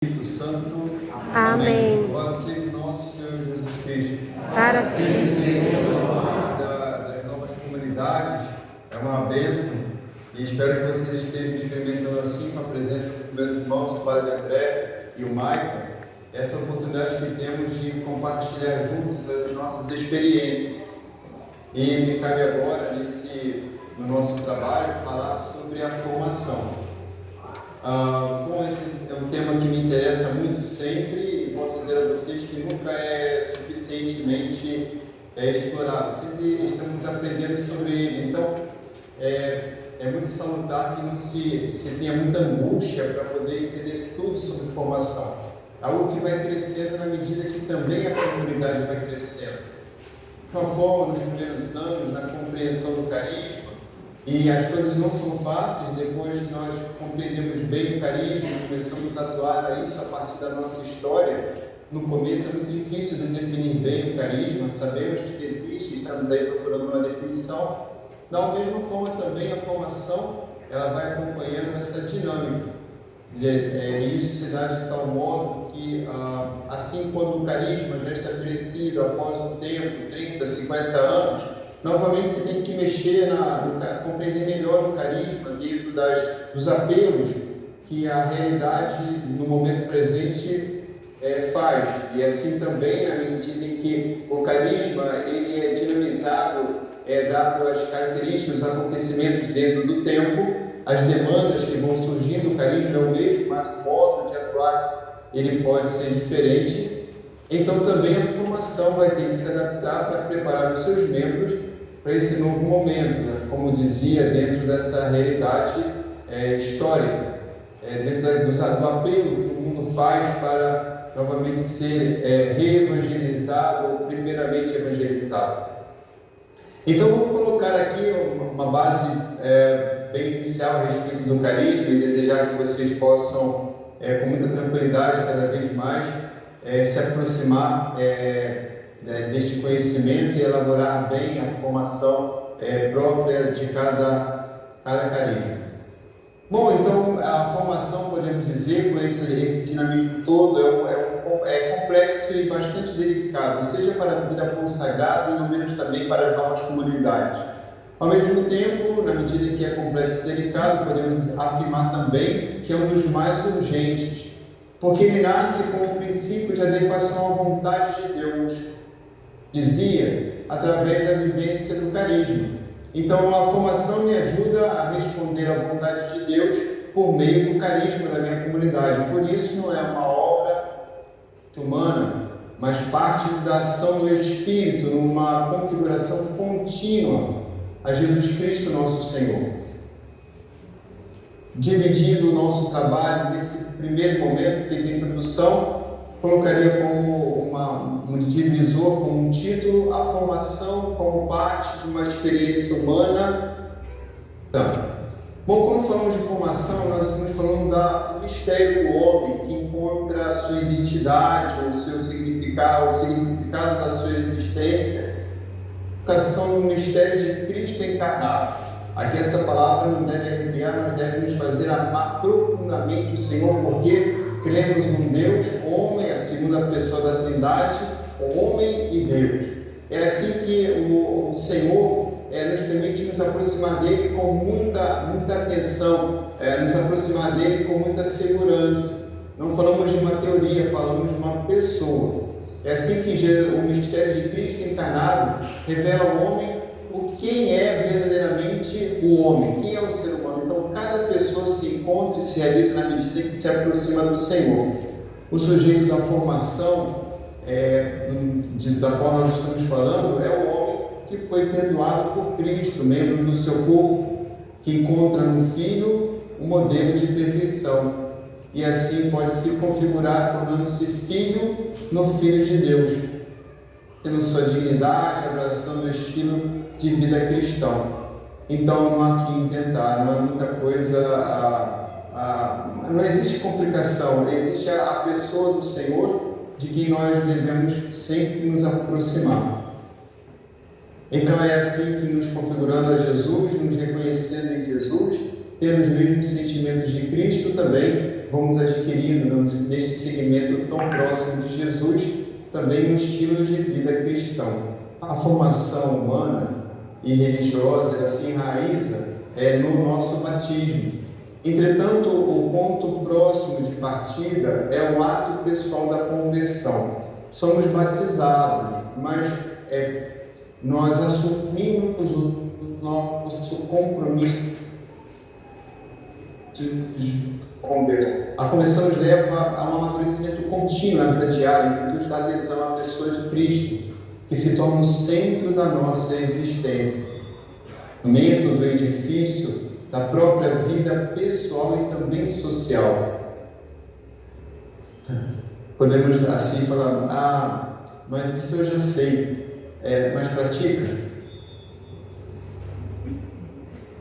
Espírito Santo. Amém. Louvado seja o nosso Senhor Jesus Cristo. Para sempre seja louvado. Das novas comunidades é uma bênção e espero que vocês estejam experimentando assim com a presença dos meus irmãos, o Padre André e o Michael, essa oportunidade que temos de compartilhar juntos as nossas experiências. E me cabe agora, no nosso trabalho, falar sobre a formação. Bom, esse é um tema que me interessa muito sempre e posso dizer a vocês que nunca é suficientemente explorado. Sempre estamos aprendendo sobre ele. Então, é muito salutar que não se tenha muita angústia para poder entender tudo sobre formação. Algo que vai crescendo na medida que também a comunidade vai crescendo. De uma forma, nos primeiros anos, na compreensão do carisma, e as coisas não são fáceis, depois que nós compreendemos bem o carisma, começamos a atuar isso a partir da nossa história. No começo é muito difícil de definir bem o carisma, sabemos que existe, estamos aí procurando uma definição. Da mesma forma também a formação, ela vai acompanhando essa dinâmica. Isso se dá de tal modo que, assim quando o carisma já está crescido após um tempo, 30, 50 anos, novamente você tem que mexer, compreender melhor o carisma dentro dos apelos que a realidade no momento presente faz. E assim também, na medida em que o carisma ele é dinamizado, dado as características, os acontecimentos dentro do tempo, as demandas que vão surgindo, o carisma é o mesmo, mas o modo de atuar ele pode ser diferente. Então também a formação vai ter que se adaptar para preparar os seus membros para esse novo momento, né? Como dizia, dentro dessa realidade histórica, dentro do apelo que o mundo faz para novamente ser reevangelizado ou primeiramente evangelizado. Então vou colocar aqui uma base bem inicial a respeito do carisma e desejar que vocês possam, com muita tranquilidade, cada vez mais, se aproximar deste conhecimento e elaborar bem a formação própria de cada carisma. Bom, então a formação, podemos dizer, com esse dinamismo todo, é complexo e bastante delicado, seja para a vida consagrada e no menos também para as novas comunidades. Ao mesmo tempo, na medida que é complexo e delicado, podemos afirmar também que é um dos mais urgentes, porque ele nasce com o princípio de adequação à vontade de Deus, dizia, através da vivência do carisma. Então, a formação me ajuda a responder à vontade de Deus por meio do carisma da minha comunidade. Por isso, não é uma obra humana, mas parte da ação do Espírito, numa configuração contínua a Jesus Cristo, nosso Senhor. Dividindo o nosso trabalho nesse primeiro momento, feito a introdução, colocaria como um divisor, como um título, a formação como parte de uma experiência humana. Então, bom, quando falamos de formação, nós estamos falando do mistério do homem, que encontra a sua identidade, o seu significado, o significado da sua existência, no mistério de Cristo encarnado. Aqui essa palavra não deve arrepiar, mas deve nos fazer amar profundamente o Senhor, porque cremos num Deus, homem, a segunda pessoa da Trindade, homem e Deus. É assim que o Senhor nos permite nos aproximar dele com muita atenção, nos aproximar dele com muita segurança. Não falamos de uma teoria, falamos de uma pessoa. É assim que o mistério de Cristo encarnado revela ao homem quem é verdadeiramente o homem, quem é o ser humano. Então, cada pessoa se encontra e se realiza na medida que se aproxima do Senhor. O sujeito da formação, da qual nós estamos falando, é o homem que foi perdoado por Cristo, membro do seu corpo, que encontra no Filho um modelo de perfeição. E assim pode se configurar tornando-se filho no Filho de Deus, tendo sua dignidade, abraçando o estilo de vida cristão. Então não há que inventar, não há muita coisa, não existe complicação, existe a pessoa do Senhor de quem nós devemos sempre nos aproximar. Então é assim que nos configurando a Jesus, nos reconhecendo em Jesus, tendo os mesmos sentimentos de Cristo também, vamos adquirindo neste segmento tão próximo de Jesus, também um estilo de vida cristão. A formação humana e religiosa, ela se enraiza no nosso batismo. Entretanto, o ponto próximo de partida é o ato pessoal da conversão. Somos batizados, mas nós assumimos o nosso compromisso com Deus. A conversão nos leva a um amadurecimento contínuo na vida diária, em virtude da adesão à pessoa de Cristo, que se torna o centro da nossa existência. No meio do edifício da própria vida pessoal e também social. Podemos assim falar, mas isso eu já sei, mas pratica?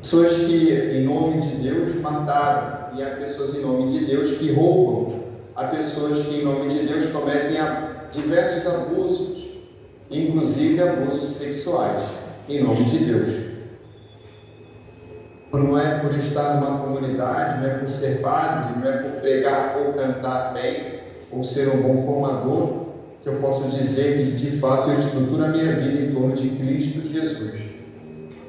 Pessoas que em nome de Deus mataram, e há pessoas em nome de Deus que roubam, há pessoas que em nome de Deus cometem diversos abusos, inclusive abusos sexuais, em nome de Deus. Não é por estar numa comunidade, não é por ser padre, não é por pregar ou cantar bem, ou ser um bom formador, que eu posso dizer que de fato eu estruturo a minha vida em torno de Cristo Jesus.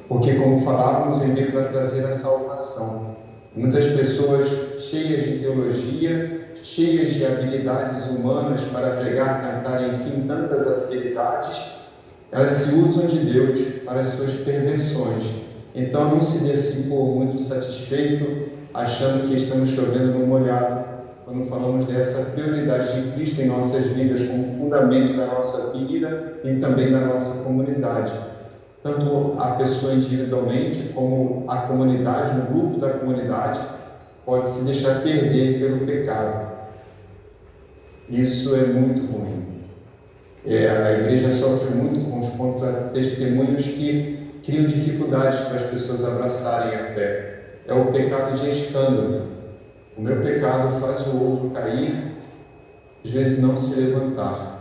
Porque, como falávamos, ele veio para trazer a salvação. Muitas pessoas cheias de teologia, cheias de habilidades humanas para pregar, cantar, enfim, tantas habilidades, elas se usam de Deus para as suas perversões. Então, não se dê assim por muito satisfeito, achando que estamos chovendo no molhado, quando falamos dessa prioridade de Cristo em nossas vidas como fundamento da nossa vida e também da nossa comunidade. Tanto a pessoa individualmente, como a comunidade, o grupo da comunidade, pode se deixar perder pelo pecado. Isso é muito ruim. A igreja sofre muito com os contra-testemunhos que criam dificuldades para as pessoas abraçarem a fé. É o pecado de escândalo. O meu pecado faz o outro cair, às vezes não se levantar.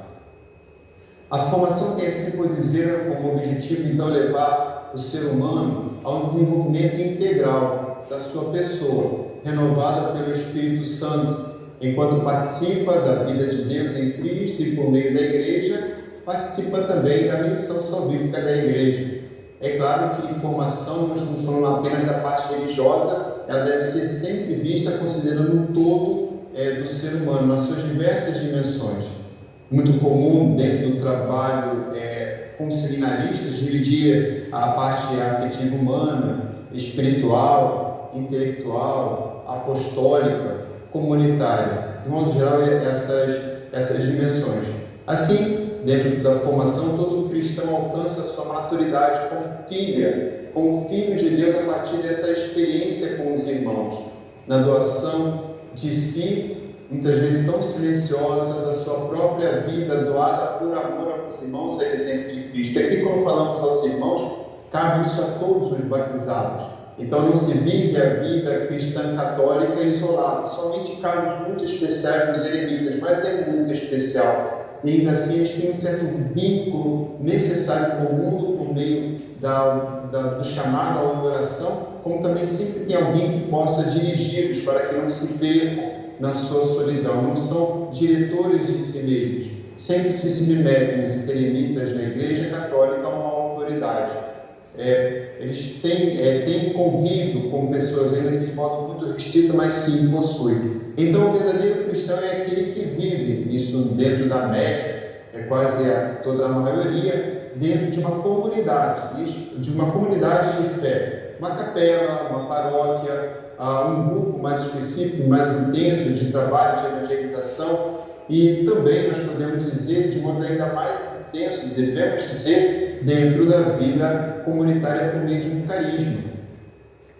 A formação tem, assim por dizer, como objetivo, então, levar o ser humano a um desenvolvimento integral da sua pessoa, renovada pelo Espírito Santo, enquanto participa da vida de Deus em Cristo e por meio da igreja, participa também da missão salvífica da igreja. É claro que formação, nós estamos falando apenas da parte religiosa, ela deve ser sempre vista considerando o todo do ser humano, nas suas diversas dimensões. Muito comum dentro do trabalho com seminaristas dividir a parte afetiva humana, espiritual, intelectual, apostólica, comunitária. De modo geral, essas dimensões. Assim, dentro da formação, todo cristão alcança a sua maturidade como filho de Deus a partir dessa experiência com os irmãos, na doação de si, muitas vezes tão silenciosa, da sua própria vida, doada por amor aos irmãos, é exemplo de Cristo. Aqui, quando falamos aos irmãos, cabe isso a todos os batizados. Então, não se vive a vida cristã católica isolada. Somente casos muito especiais dos eremitas, mas é muito especial. E ainda assim, eles têm um certo vínculo necessário com o mundo por meio do chamado à oração, como também sempre tem alguém que possa dirigi-los para que não se percam na sua solidão. Não são diretores de si mesmos. Sempre se submetem os eremitas na Igreja Católica a uma autoridade. Eles têm convívio com pessoas ainda de modo muito restrito, mas sim possuem. Então, o verdadeiro cristão é aquele que vive isso dentro da média, quase toda a maioria, dentro de uma comunidade de fé, uma capela, uma paróquia, um grupo mais específico, mais intenso de trabalho, de evangelização, e também nós podemos dizer, de modo ainda mais intenso, devemos dizer, dentro da vida comunitária por meio de um carisma.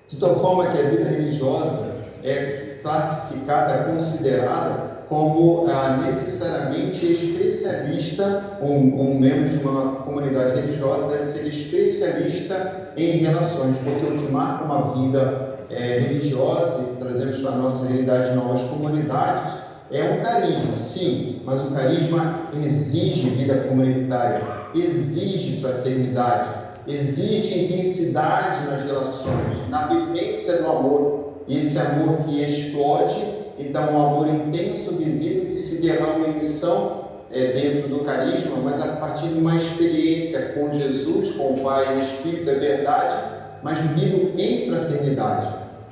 De tal forma que a vida religiosa é classificada, considerada como necessariamente especialista, um membro de uma comunidade religiosa deve ser especialista em relações, porque o que marca uma vida religiosa, e trazemos para a nossa realidade novas comunidades, é um carisma, sim, mas o carisma exige vida comunitária, exige fraternidade, exige intensidade nas relações, na vivência do amor. E esse amor que explode Então, um amor intenso vivido que se derrama em missão dentro do carisma, mas a partir de uma experiência com Jesus, com o Pai e o Espírito, é verdade, mas vivido em fraternidade.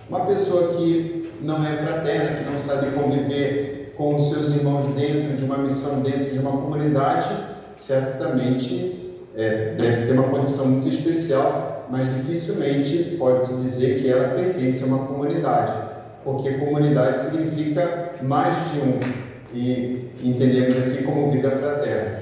Uma pessoa que não é fraterna, que não sabe conviver com os seus irmãos dentro de uma missão, dentro de uma comunidade, certamente deve ter uma condição muito especial, mas dificilmente pode-se dizer que ela pertence a uma comunidade, porque comunidade significa mais de um, e entendemos aqui como vida fraterna.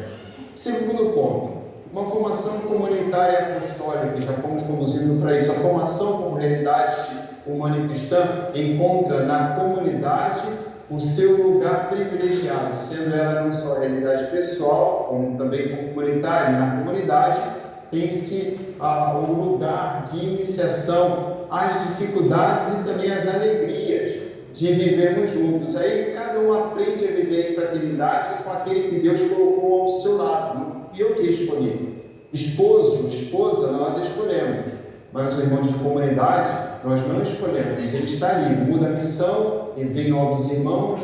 Segundo ponto, uma formação comunitária apostólica, já fomos conduzindo para isso. A formação como realidade humana e cristã encontra na comunidade o seu lugar privilegiado, sendo ela não só a realidade pessoal, como também comunitária. Na comunidade tem-se o lugar de iniciação às dificuldades e também às alegrias de vivermos juntos. Aí cada um aprende a viver em fraternidade com aquele que Deus colocou ao seu lado. Não fui eu que escolhi. Esposo, esposa, nós escolhemos, mas o irmão de comunidade nós não escolhemos. Ele está ali, muda a missão e vem novos irmãos,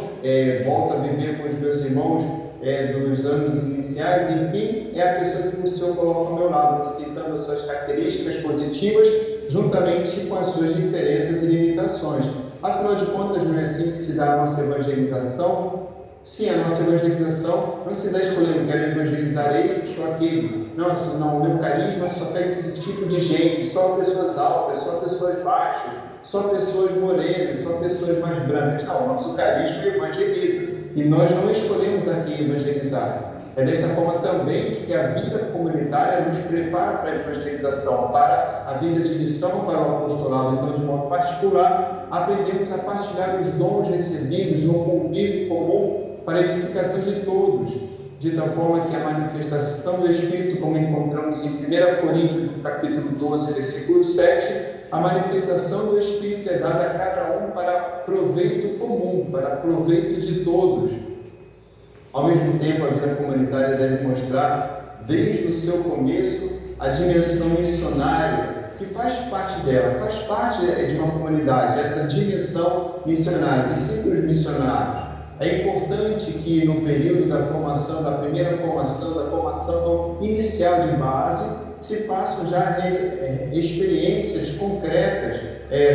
volta a viver com os meus irmãos dos anos iniciais, enfim, é a pessoa que o Senhor coloca ao meu lado, citando as suas características positivas, juntamente com as suas diferenças e limitações. Afinal de contas, não é assim que se dá a nossa evangelização? Sim, a nossa evangelização não se dá escolhendo, quero evangelizar ele ou aquele. Nossa, não, o meu carisma só pega esse tipo de gente, só pessoas altas, só pessoas baixas, só pessoas morenas, só pessoas mais brancas. Não, o nosso carisma evangeliza. E nós não escolhemos a quem evangelizar. É desta forma também que a vida comunitária nos prepara para a evangelização, para a vida de missão, para o apostolado. Então, de modo particular, aprendemos a partilhar os dons recebidos no convívio comum para a edificação de todos, de tal forma que a manifestação do Espírito, como encontramos em 1 Coríntios, no capítulo 12, versículo 7, a manifestação do Espírito é dada a cada um para proveito comum, para proveito de todos. Ao mesmo tempo, a vida comunitária deve mostrar, desde o seu começo, a dimensão missionária, que faz parte dela, faz parte de uma comunidade, essa dimensão missionária, discípulos missionários. É importante que no período da formação, da primeira formação, da formação inicial de base, se façam já experiências concretas,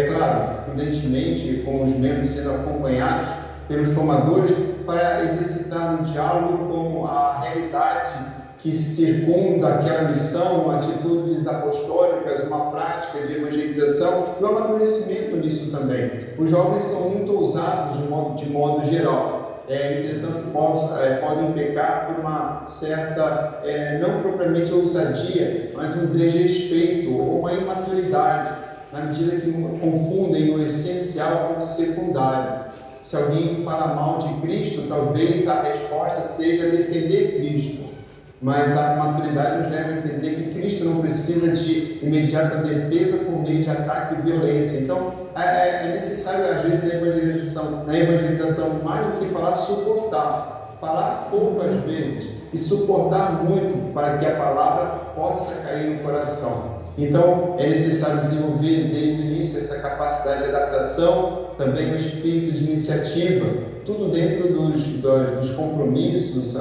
claro, evidentemente com os membros sendo acompanhados pelos formadores, para exercitar um diálogo com a realidade que circunda aquela missão, atitudes apostólicas, uma prática de evangelização e o amadurecimento nisso também. Os jovens são muito ousados de modo geral, entretanto podem pecar por uma certa, não propriamente ousadia, mas um desrespeito ou uma imaturidade, na medida que confundem o essencial com o secundário. Se alguém fala mal de Cristo, talvez a resposta seja defender Cristo. Mas a maturidade nos leva a entender que Cristo não precisa de imediata defesa por meio de ataque e violência. Então, é necessário, às vezes, na evangelização, mais do que falar, suportar. Falar poucas vezes e suportar muito para que a palavra possa cair no coração. Então, é necessário desenvolver desde o início essa capacidade de adaptação, também o espírito de iniciativa, tudo dentro dos compromissos,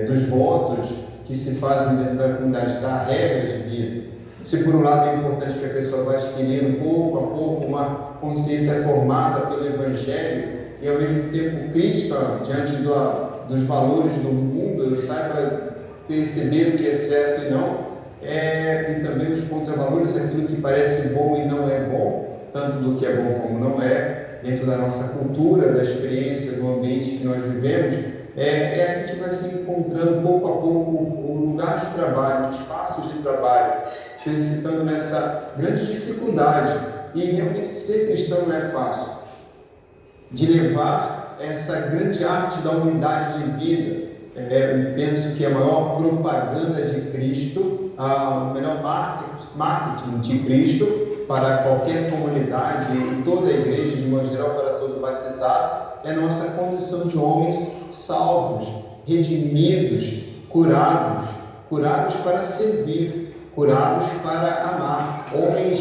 dos votos que se fazem dentro da comunidade, da regra de vida. Se por um lado é importante que a pessoa vá adquirindo pouco a pouco uma consciência formada pelo Evangelho e ao mesmo tempo crítica diante dos valores do mundo, saiba perceber o que é certo e não, e também os contravalores, aquilo que parece bom e não é bom, tanto do que é bom como não é, dentro da nossa cultura, da experiência, do ambiente que nós vivemos, aqui que vai se encontrando pouco a pouco o lugar de trabalho, os espaços de trabalho, se exercitando nessa grande dificuldade. E realmente ser cristão não é fácil, de levar essa grande arte da unidade de vida. Eu penso que a maior propaganda de Cristo, o melhor marketing de Cristo para qualquer comunidade e toda a igreja, de modo geral, para todo batizado, é a nossa condição de homens salvos, redimidos, curados para servir, curados para amar, homens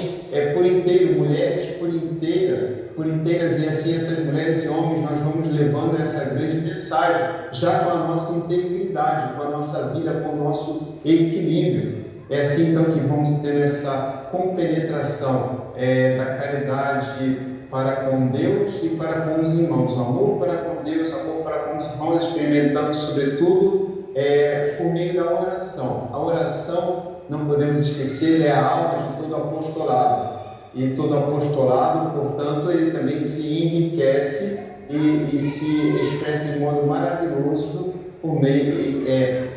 por inteiro, mulheres por inteira, por inteiras, e assim essas mulheres e homens nós vamos levando essa grande mensagem, já com a nossa integridade, com a nossa vida, com o nosso equilíbrio. É assim então que vamos ter essa compenetração da caridade para com Deus e para com os irmãos, o amor para com Deus, o amor para com os irmãos, experimentando sobretudo por meio da oração. A oração, não podemos esquecer, é a alma de todo apostolado. E todo apostolado, portanto, ele também se enriquece e se expressa de modo maravilhoso por meio.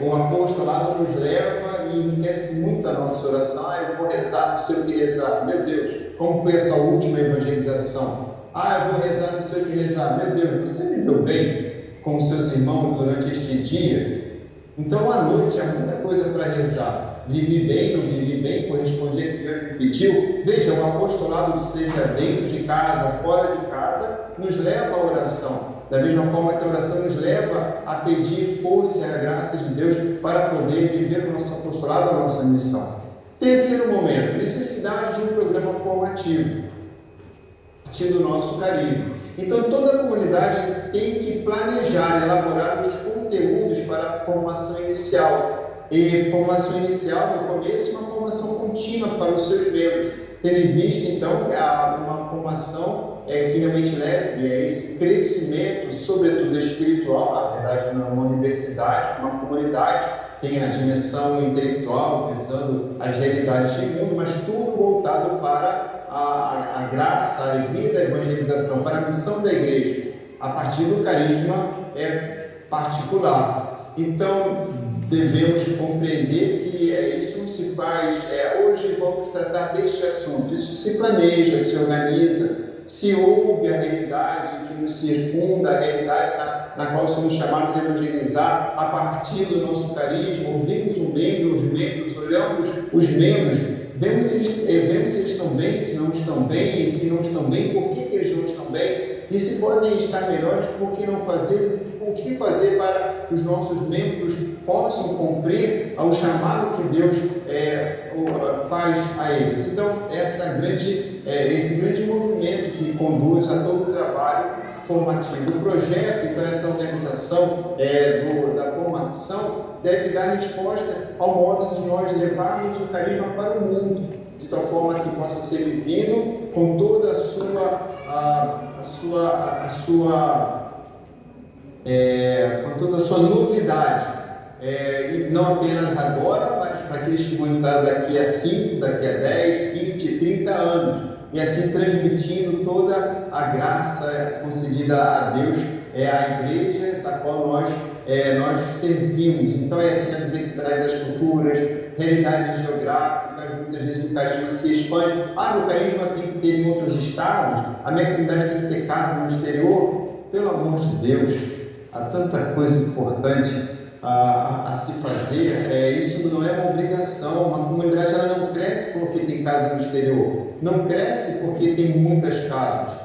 O apostolado nos leva e enriquece muito a nossa oração. Eu vou rezar, não sei o que rezar. Meu Deus, como foi essa última evangelização? Eu vou rezar, não sei o que rezar. Meu Deus, você me deu bem com os seus irmãos durante este dia? Então, à noite, há muita coisa para rezar. Vive bem, não vive bem, corresponder ao que Deus me pediu. Veja, o apostolado, seja dentro de casa, fora de casa, nos leva à oração. Da mesma forma que a oração nos leva a pedir força e a graça de Deus para poder viver o nosso apostolado, a nossa missão. Terceiro momento, necessidade de um programa formativo, a partir do nosso carisma. Então, toda a comunidade tem que planejar, elaborar os conteúdos para a formação inicial. E formação inicial, no começo, uma formação contínua para os seus membros, tendo em vista, então, uma formação que realmente leve a esse crescimento, sobretudo espiritual. Na verdade, não é uma universidade, uma comunidade, tem a dimensão intelectual, visando as realidades do mundo, mas tudo voltado para a graça, a alegria da evangelização, para a missão da igreja, a partir do carisma particular. Então, devemos compreender que isso não se faz, hoje vamos tratar deste assunto. Isso se planeja, se organiza, se ouve a realidade que nos circunda, a realidade na qual somos chamados a evangelizar a partir do nosso carisma. Ouvimos os membros, olhamos os membros, vemos se eles estão bem, se não estão bem, e se não estão bem, por que eles não estão bem, e se podem estar melhores, por que não fazer? O que fazer para que os nossos membros possam cumprir ao chamado que Deus faz a eles. Então, esse grande movimento que conduz a todo o trabalho formativo. O projeto, então, essa organização da formação deve dar resposta ao modo de nós levarmos o carisma para o mundo, de tal forma que possa ser vivido com toda com toda a sua novidade, e não apenas agora, mas para aqueles que vão entrar daqui a 5, daqui a 10, 20, 30 anos, e assim transmitindo toda a graça concedida a Deus, à igreja da qual nós servimos. Então é assim a diversidade das culturas, realidades geográficas, muitas vezes o carisma se expande. O carisma tem que ter em outros estados, a minha comunidade tem que ter casa no exterior. Pelo amor de Deus, há tanta coisa importante a se fazer. Isso não é uma obrigação. Uma comunidade ela não cresce porque tem casa no exterior, não cresce porque tem muitas casas.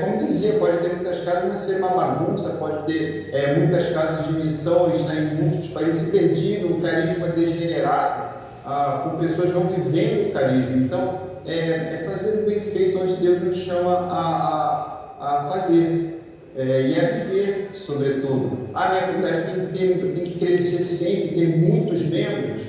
Como dizia, pode ter muitas casas, mas ser uma bagunça, pode ter muitas casas de missão, estar em muitos países perdido, o carisma degenerado, com pessoas não vivendo o carisma. Então, fazer o bem feito onde Deus nos chama a fazer. E a viver, sobretudo. A minha comunidade tem que crescer sempre, ter muitos membros.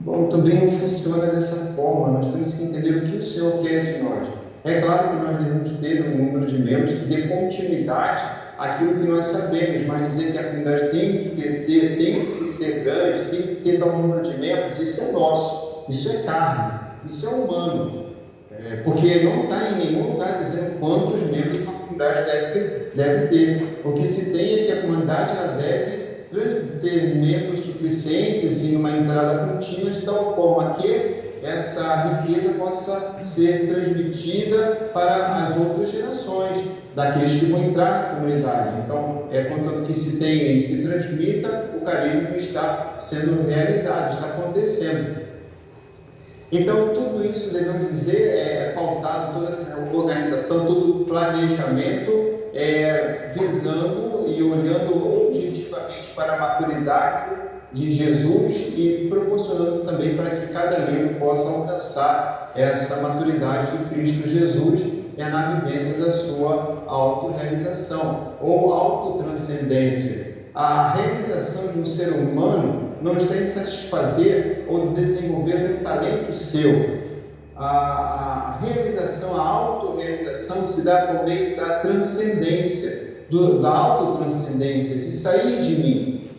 Bom, também não funciona dessa forma. Nós temos que entender o que o Senhor quer de nós. É claro que nós devemos ter um número de membros que dê continuidade àquilo que nós sabemos, mas dizer que a comunidade tem que crescer, tem que ser grande, tem que ter tal número de membros, isso é nosso, isso é carne, isso é humano. Porque não está em nenhum lugar dizendo quantos membros uma comunidade deve ter. O que se tem é que a comunidade ela deve ter membros suficientes e uma entrada contínua de tal forma que essa riqueza possa ser transmitida para as outras gerações daqueles que vão entrar na comunidade. Então, contanto que se tenha e se transmita, o carisma está sendo realizado, está acontecendo. Então, tudo isso, devemos dizer, pautado, toda essa organização, todo o planejamento, visando e olhando objetivamente para a maturidade de Jesus e proporcionando também para que cada membro possa alcançar essa maturidade de Cristo Jesus é na vivência da sua autorrealização ou autotranscendência. A realização de um ser humano não está em satisfazer ou desenvolver um talento seu. A realização, a autorrealização se dá por meio da transcendência, da autotranscendência, de sair de mim.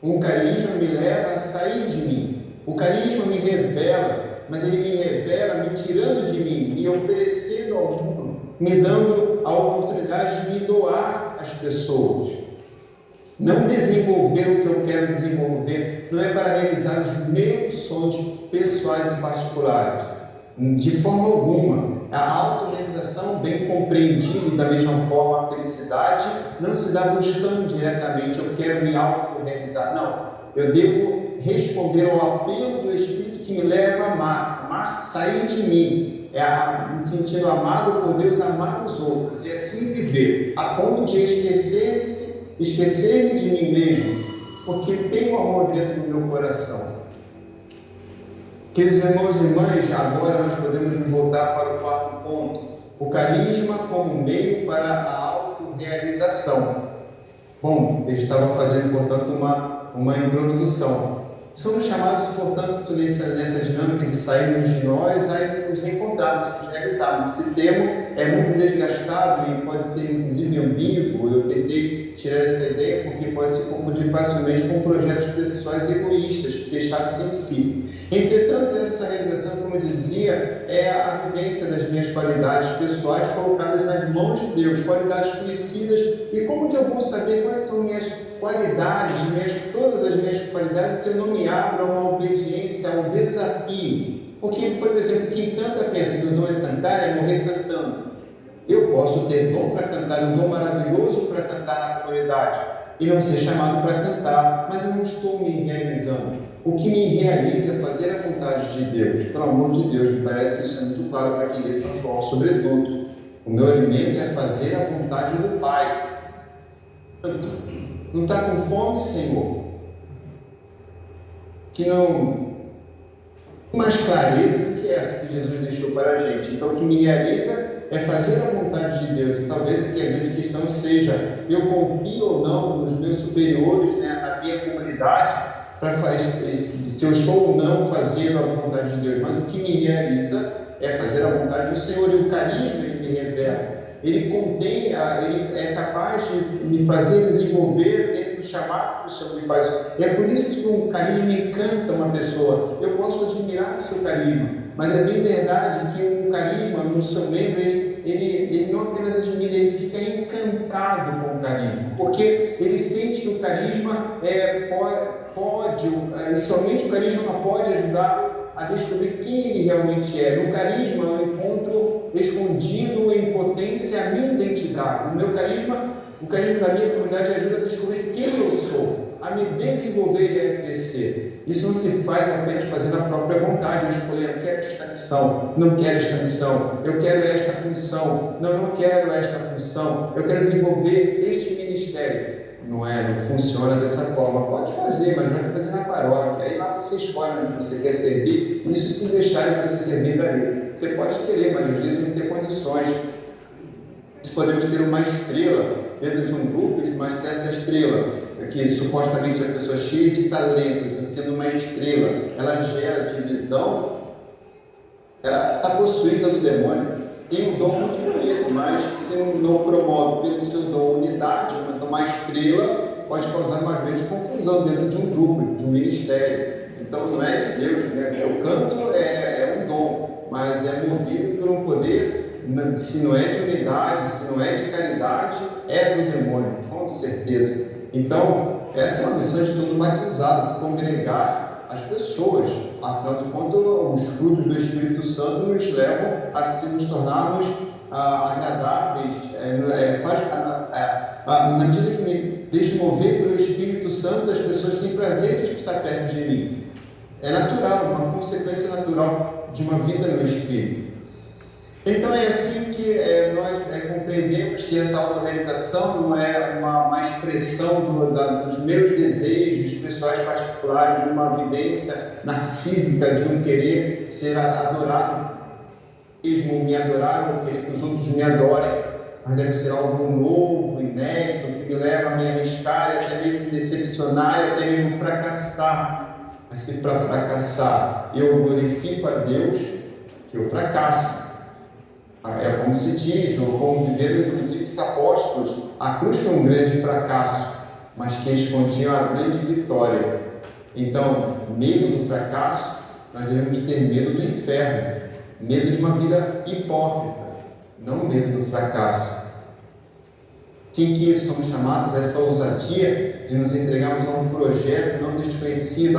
Um carisma me leva a sair de mim. O carisma me revela, mas ele me revela me tirando de mim, me oferecendo ao mundo, me dando a oportunidade de me doar às pessoas. Não desenvolver o que eu quero desenvolver não é para realizar os meus sonhos pessoais e particulares. De forma alguma. A autorrealização, bem compreendida, e da mesma forma a felicidade, não se dá buscando diretamente, eu quero me autorrealizar. Não, eu devo responder ao apelo do Espírito que me leva a amar sair de mim, me sentindo amado por Deus, amar os outros, e assim viver, a ponto de esquecer-me de mim mesmo, porque tenho amor dentro do meu coração. Queridos irmãos e irmãs, agora nós podemos voltar para o quarto ponto, o carisma como meio para a autorrealização. Bom, eu estava fazendo, portanto, uma introdução. Somos chamados, portanto, nessa dinâmica de sairmos de nós, a nos encontrarmos, nos realizarmos. Esse termo é muito desgastado e pode ser, inclusive, ambíguo. Eu tentei tirar essa ideia porque pode se confundir facilmente com projetos pessoais egoístas, fechados em si. Entretanto, essa realização, como eu dizia, é a vivência das minhas qualidades pessoais colocadas nas mãos de Deus, qualidades conhecidas. E como que eu vou saber quais são minhas qualidades, todas as minhas qualidades, se eu não me abro a uma obediência, a um desafio? Porque, por exemplo, quem canta pensa que o dom é cantar, é morrer cantando. Eu posso ter dom para cantar, um dom maravilhoso para cantar na comunidade, e não ser chamado para cantar, mas eu não estou me realizando. O que me realiza é fazer a vontade de Deus. Pelo amor de Deus, me parece que isso é muito claro para quem lê São João, sobretudo. O meu alimento é fazer a vontade do Pai. Não está com fome, Senhor? Que não tem mais clareza do que essa que Jesus deixou para a gente. Então, o que me realiza é fazer a vontade de Deus. E talvez aqui a grande questão seja, eu confio ou não nos meus superiores, na minha comunidade, se eu estou ou não fazendo a vontade de Deus. Mas o que me realiza é fazer a vontade do Senhor. E o carisma ele me revela. Ele ele é capaz de me fazer desenvolver dentro do chamado que o Senhor me faz. E é por isso que um carisma encanta uma pessoa. Eu posso admirar o seu carisma, mas é bem verdade que um carisma no seu membro, ele não apenas admira, ele fica encantado com o carisma, porque ele sente que o carisma e somente o carisma não pode ajudar a descobrir quem ele realmente é. No carisma eu encontro escondido em potência a minha identidade. O carisma da minha comunidade ajuda a descobrir quem eu sou, a me desenvolver e a crescer. Isso não se faz apenas fazendo a própria vontade, eu escolher, eu quero esta missão, não quero esta missão, eu quero esta função, não quero esta função, eu quero desenvolver este ministério. Não funciona dessa forma. Pode fazer, mas vai fazer na paróquia. Aí lá você escolhe onde você quer servir, isso se deixar você servir dali. Você pode querer, mas às vezes não tem condições. Nós podemos ter uma estrela dentro de um grupo, mas se essa estrela, que supostamente é a pessoa cheia de talentos, sendo uma estrela, ela gera divisão, ela está possuída do demônio. Tem um dom muito bonito, mas se não promove pelo seu dom unidade, uma estrela pode causar uma grande confusão dentro de um grupo, de um ministério. Então não é de Deus, o canto é um dom, mas é movido por um poder, se não é de unidade, se não é de caridade, é do demônio, com certeza. Então, essa é uma missão de todo batizado, congregar as pessoas. Afinal de contas, os frutos do Espírito Santo nos levam a nos tornarmos agradáveis, na medida que me deixo mover pelo Espírito Santo, as pessoas têm prazer de estar perto de mim. É natural, uma consequência natural de uma vida no Espírito. Então é assim que nós compreendemos que essa autorrealização não é uma expressão dos meus desejos pessoais particulares, de uma vivência narcísica, de um querer ser adorado mesmo me adorar ou querer que os outros me adorem, mas deve ser algo novo, inédito, que me leva a me arriscar, até mesmo me decepcionar e até mesmo fracassar. Mas se para fracassar eu glorifico a Deus, que eu fracasse. É como se diz, ou como viveram inclusive os apóstolos, a cruz foi um grande fracasso, mas que escondia a grande vitória. Então, medo do fracasso, nós devemos ter medo do inferno, medo de uma vida hipócrita, não medo do fracasso. Sim, que somos chamados a essa ousadia de nos entregarmos a um projeto não desconhecido.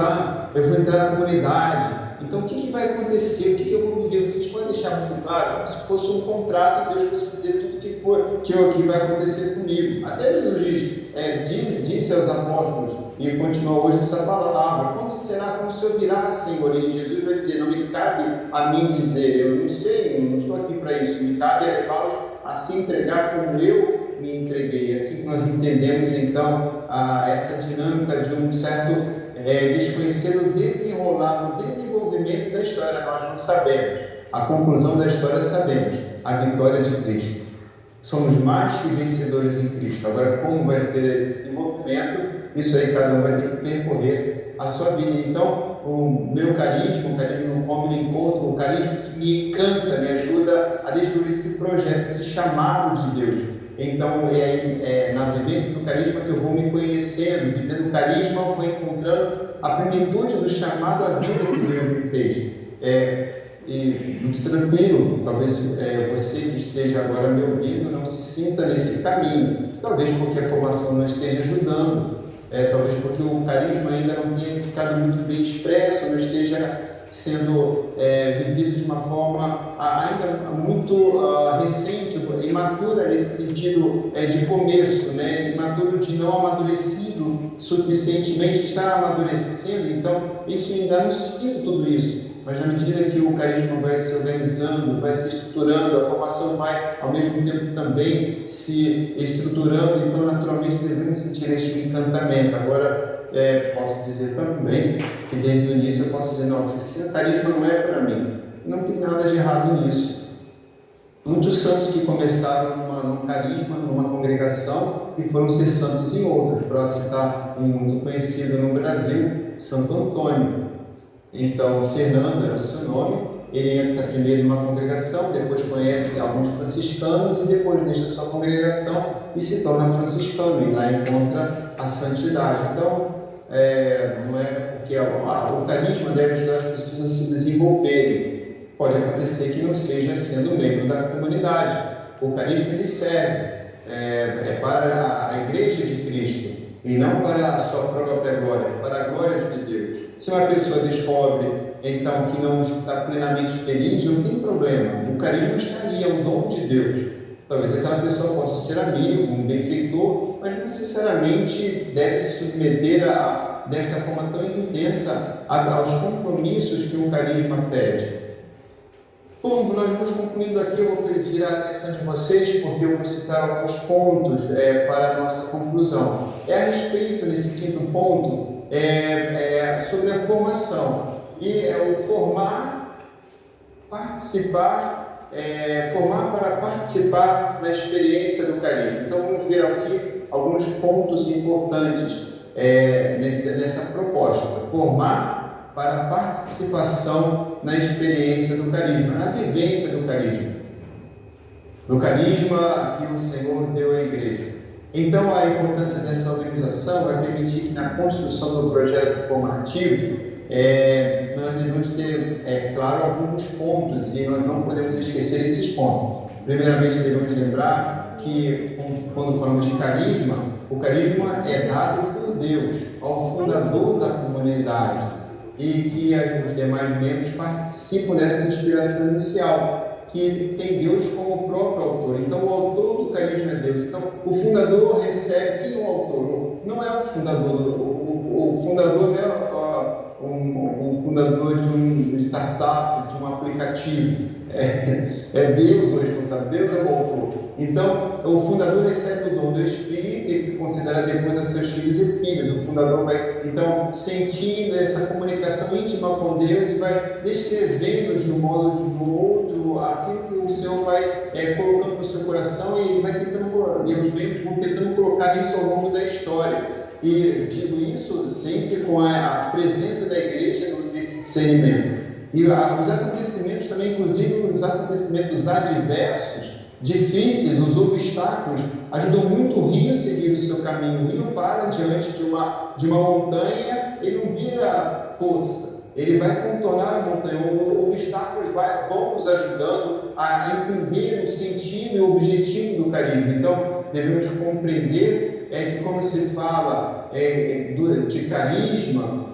Eu vou entrar na comunidade, então o que vai acontecer? O que eu vou viver? Vocês podem deixar muito claro, como se fosse um contrato e Deus fosse dizer tudo que for, que vai acontecer comigo. Até Jesus disse aos apóstolos, e continua hoje essa palavra: quando será, quando o Senhor virá, Senhor? E Jesus vai dizer: não me cabe a mim dizer, eu não sei, eu não estou aqui para isso, me cabe a levá-los a se entregar como eu me entreguei. Assim que nós entendemos então essa dinâmica de um certo desconhecer o desenrolar, o desenvolvimento da história, nós não sabemos. A conclusão da história sabemos, a vitória de Cristo. Somos mais que vencedores em Cristo. Agora, como vai ser esse desenvolvimento? Isso aí cada um vai ter que percorrer a sua vida. Então, o meu carisma, o carisma no qual me encontro, o carisma que me encanta, me ajuda a descobrir esse projeto, esse chamado de Deus. Então, na vivência do carisma que eu vou me conhecendo, vivendo o carisma, eu vou encontrando a plenitude do chamado à vida que Deus me fez. E muito tranquilo, talvez você que esteja agora me ouvindo não se sinta nesse caminho, talvez porque a formação não esteja ajudando, talvez porque o carisma ainda não tenha ficado muito bem expresso, não esteja sendo vivido de uma forma ainda muito recente, imatura nesse sentido de começo, né? Imaturo de não amadurecido suficientemente, estar amadurecendo. Então isso ainda não suscita tudo isso. Mas na medida que o carisma vai se organizando, vai se estruturando, a formação vai, ao mesmo tempo, também se estruturando, então, naturalmente, devemos sentir este encantamento. Agora, posso dizer também que, desde o início, eu posso dizer: nossa, esse carisma não é para mim. Não tem nada de errado nisso. Muitos santos que começaram num carisma, numa congregação, e foram ser santos em outros. Para citar um muito conhecido no Brasil, Santo Antônio. Então, Fernando era o seu nome, ele entra primeiro numa congregação, depois conhece alguns franciscanos e depois deixa sua congregação e se torna franciscano, e lá encontra a santidade. Então, não é porque o carisma deve ajudar as pessoas a se desenvolverem. Pode acontecer que não seja sendo membro da comunidade. O carisma ele serve para a igreja de Cristo e não para a sua própria glória, para a glória de Deus. Se uma pessoa descobre, então, que não está plenamente feliz, não tem problema. O carisma está ali, é um dom de Deus. Talvez aquela pessoa possa ser amigo, um benfeitor, mas não necessariamente deve se submeter desta forma tão intensa aos compromissos que um carisma pede. Bom, nós vamos concluindo aqui. Eu vou pedir a atenção de vocês, porque eu vou citar alguns pontos para a nossa conclusão. A respeito, nesse quinto ponto, sobre a formação. E o formar para participar na experiência do carisma. Então, vamos ver aqui alguns pontos importantes nessa proposta. Formar para participação na experiência do carisma, na vivência do carisma. Do carisma que o Senhor deu à igreja. Então, a importância dessa organização vai permitir que, na construção do projeto formativo, nós devemos ter, claro, alguns pontos, e nós não podemos esquecer esses pontos. Primeiramente, devemos lembrar que, quando falamos de carisma, o carisma é dado por Deus, ao fundador da comunidade, e que os demais membros participam dessa inspiração inicial, que tem Deus como próprio autor. Então, o autor do carisma é Deus. Então, o fundador recebe. Quem é o autor? Não é o fundador. O fundador um fundador de um startup, de um aplicativo. É Deus o responsável, Deus é o autor. Então, o fundador recebe o dom do Espírito e considera depois a seus filhos e filhas. O fundador vai, então, sentindo essa comunicação íntima com Deus e vai descrevendo de um modo ou de outro aquilo que o Senhor vai colocando no seu coração, e ele vai tentando, e os membros vão tentando colocar isso ao longo da história. E digo isso sempre com a presença da igreja nesse discernimento. E os acontecimentos também, inclusive os acontecimentos adversos, difíceis, os obstáculos, ajudam muito o rio a seguir o seu caminho. O rio para diante de uma montanha, ele não vira poça, ele vai contornar a montanha. Os obstáculos vão nos ajudando a entender o sentido e o objetivo do carisma. Então, devemos compreender que quando se fala de carisma,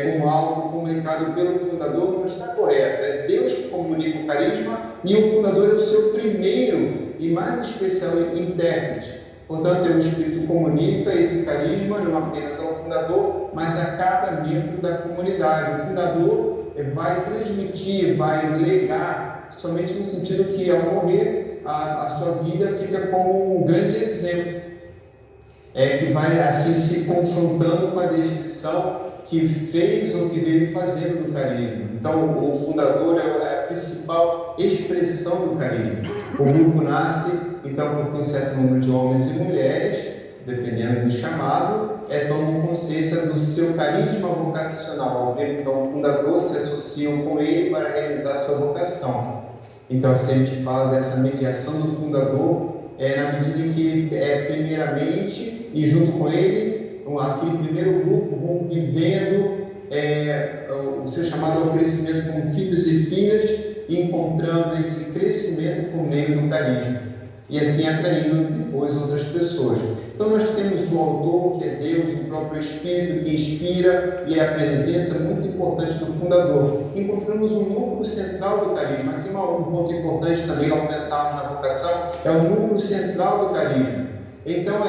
como algo comunicado pelo fundador, não está correto. É Deus que comunica o carisma e o fundador é o seu primeiro e mais especial intérprete. Portanto, o Espírito comunica esse carisma não apenas ao fundador, mas a cada membro da comunidade. O fundador vai transmitir, vai legar, somente no sentido que, ao morrer, a sua vida fica como um grande exemplo, que vai assim se confrontando com a descrição que fez ou que veio fazendo do carisma. Então, o fundador é a principal expressão do carisma. O grupo nasce, então, com um certo número de homens e mulheres, dependendo do chamado, tomam consciência do seu carisma vocacional. Ao ver, então, o fundador se associam com ele para realizar a sua vocação. Então, se a gente fala dessa mediação do fundador, na medida em que, primeiramente, e junto com ele, aquele primeiro grupo vão vivendo o seu chamado ao crescimento como filhos e filhas, e encontrando esse crescimento por meio do carisma, e assim atraindo depois outras pessoas. Então nós temos o autor, que é Deus, o próprio Espírito que inspira, e é a presença muito importante do fundador. Encontramos o núcleo central do carisma. Aqui um ponto importante também ao pensarmos na vocação, é o núcleo central do carisma. Então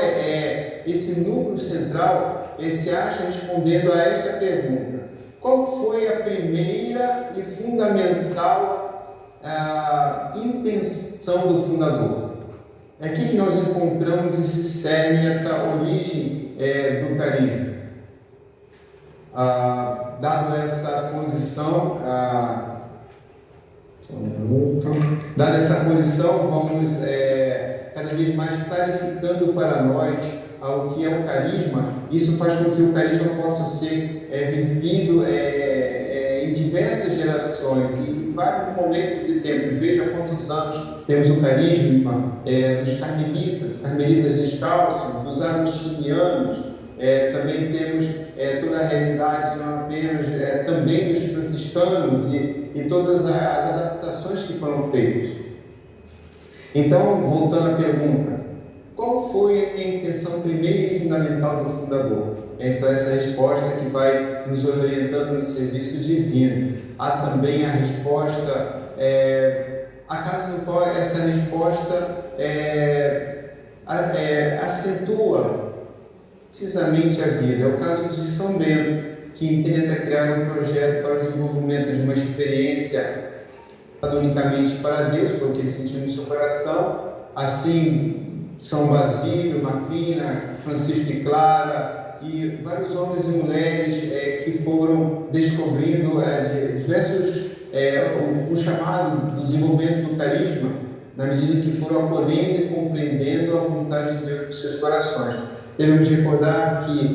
esse núcleo central se acha respondendo a esta pergunta: qual foi a primeira e fundamental intenção do fundador? É aqui que nós encontramos esse cerne, essa origem do carisma. Dado essa posição, vamos cada vez mais clarificando para nós o que é o carisma. Isso faz com que o carisma possa ser vivido em diversas gerações, em vários momentos e tempos. Veja quantos anos temos o carisma dos carmelitas descalços, dos agostinianos, também temos toda a realidade, não apenas também dos franciscanos e todas as adaptações que foram feitas. Então, voltando à pergunta, qual foi a intenção primeira e fundamental do fundador? Então, essa resposta que vai nos orientando no serviço divino. Há também a resposta, a caso do qual essa resposta acentua precisamente a vida. É o caso de São Bento, que intenta criar um projeto para o desenvolvimento de uma experiência unicamente para Deus, foi o que ele sentiu no seu coração. Assim, São Basílio, Macrina, Francisco de Clara e vários homens e mulheres que foram descobrindo diversos o chamado do desenvolvimento do carisma, na medida que foram acolhendo e compreendendo a vontade de Deus nos seus corações. Devemos recordar que